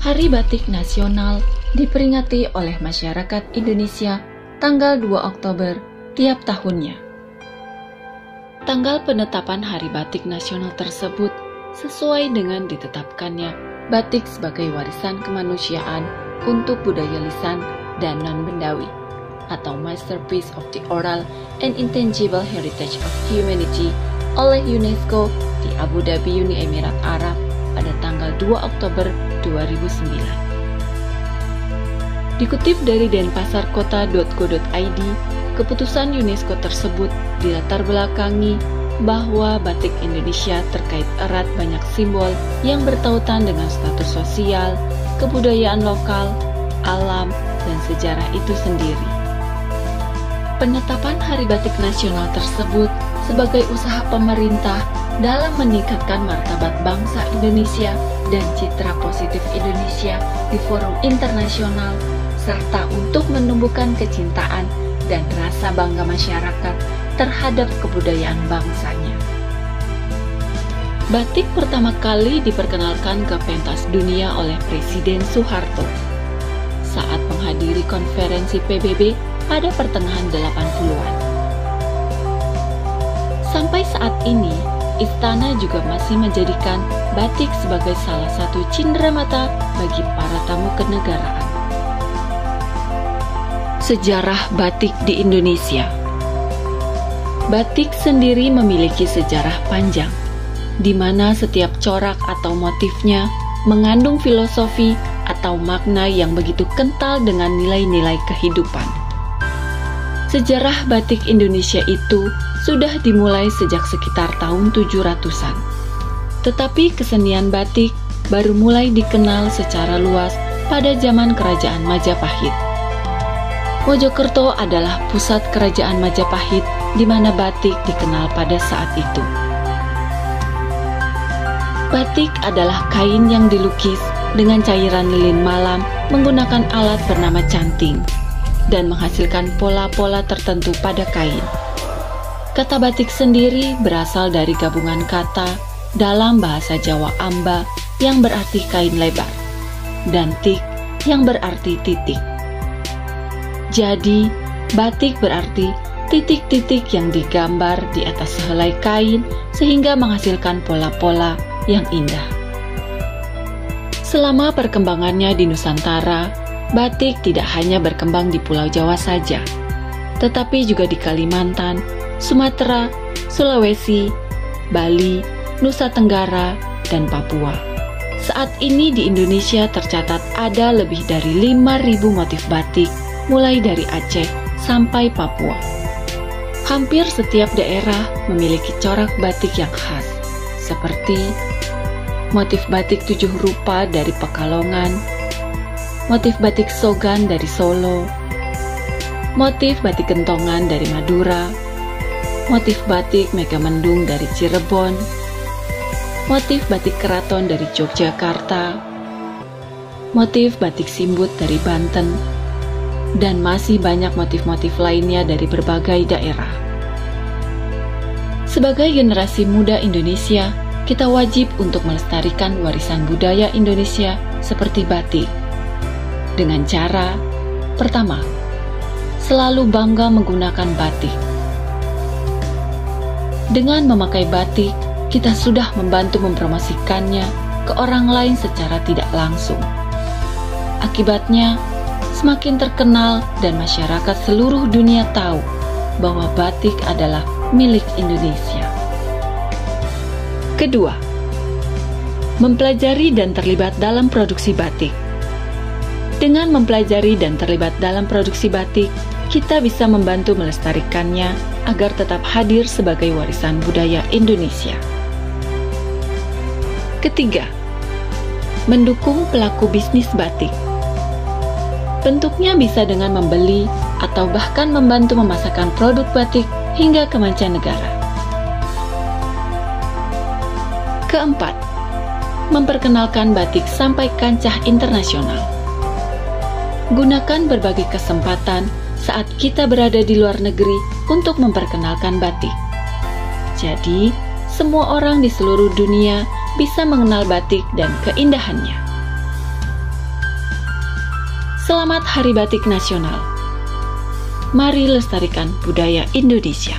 Hari Batik Nasional diperingati oleh masyarakat Indonesia tanggal 2 Oktober tiap tahunnya. Tanggal penetapan Hari Batik Nasional tersebut sesuai dengan ditetapkannya batik sebagai warisan kemanusiaan untuk budaya lisan dan non-bendawi, atau Masterpiece of the Oral and Intangible Heritage of Humanity oleh UNESCO di Abu Dhabi, Uni Emirat Arab pada tanggal 2 Oktober 2009. Dikutip dari denpasarkota.go.id, keputusan UNESCO tersebut dilatar belakangi bahwa batik Indonesia terkait erat banyak simbol yang bertautan dengan status sosial, kebudayaan lokal, alam, dan sejarah itu sendiri. Penetapan Hari Batik Nasional tersebut sebagai usaha pemerintah dalam meningkatkan martabat bangsa Indonesia dan citra positif Indonesia di forum internasional, serta untuk menumbuhkan kecintaan dan rasa bangga masyarakat terhadap kebudayaan bangsanya. Batik pertama kali diperkenalkan ke pentas dunia oleh Presiden Soeharto saat menghadiri konferensi PBB pada pertengahan 80-an. Sampai saat ini, Istana juga masih menjadikan batik sebagai salah satu cenderamata bagi para tamu kenegaraan. Sejarah batik di Indonesia. Batik sendiri memiliki sejarah panjang, di mana setiap corak atau motifnya mengandung filosofi atau makna yang begitu kental dengan nilai-nilai kehidupan. Sejarah batik Indonesia itu sudah dimulai sejak sekitar tahun 700-an. Tetapi kesenian batik baru mulai dikenal secara luas pada zaman Kerajaan Majapahit. Mojokerto adalah pusat Kerajaan Majapahit di mana batik dikenal pada saat itu. Batik adalah kain yang dilukis dengan cairan lilin malam menggunakan alat bernama canting dan menghasilkan pola-pola tertentu pada kain. Kata batik sendiri berasal dari gabungan kata dalam bahasa Jawa amba yang berarti kain lebar, dan tik yang berarti titik. Jadi, batik berarti titik-titik yang digambar di atas sehelai kain sehingga menghasilkan pola-pola yang indah. Selama perkembangannya di Nusantara, batik tidak hanya berkembang di Pulau Jawa saja, tetapi juga di Kalimantan, Sumatera, Sulawesi, Bali, Nusa Tenggara, dan Papua. Saat ini di Indonesia tercatat ada lebih dari 5.000 motif batik, mulai dari Aceh sampai Papua. Hampir setiap daerah memiliki corak batik yang khas, seperti motif batik 7 rupa dari Pekalongan, motif batik Sogan dari Solo, motif batik Gentongan dari Madura, motif batik Megamendung dari Cirebon, motif batik Keraton dari Yogyakarta, motif batik Simbut dari Banten, dan masih banyak motif-motif lainnya dari berbagai daerah. Sebagai generasi muda Indonesia, kita wajib untuk melestarikan warisan budaya Indonesia seperti batik. Dengan cara, pertama, selalu bangga menggunakan batik. Dengan memakai batik, kita sudah membantu mempromosikannya ke orang lain secara tidak langsung. Akibatnya, semakin terkenal dan masyarakat seluruh dunia tahu bahwa batik adalah milik Indonesia. Kedua, mempelajari dan terlibat dalam produksi batik. Dengan mempelajari dan terlibat dalam produksi batik, kita bisa membantu melestarikannya agar tetap hadir sebagai warisan budaya Indonesia. Ketiga, mendukung pelaku bisnis batik. Bentuknya bisa dengan membeli atau bahkan membantu memasarkan produk batik hingga ke mancanegara. Keempat, memperkenalkan batik sampai kancah internasional. Gunakan berbagai kesempatan saat kita berada di luar negeri untuk memperkenalkan batik. Jadi, semua orang di seluruh dunia bisa mengenal batik dan keindahannya. Selamat Hari Batik Nasional. Mari lestarikan budaya Indonesia.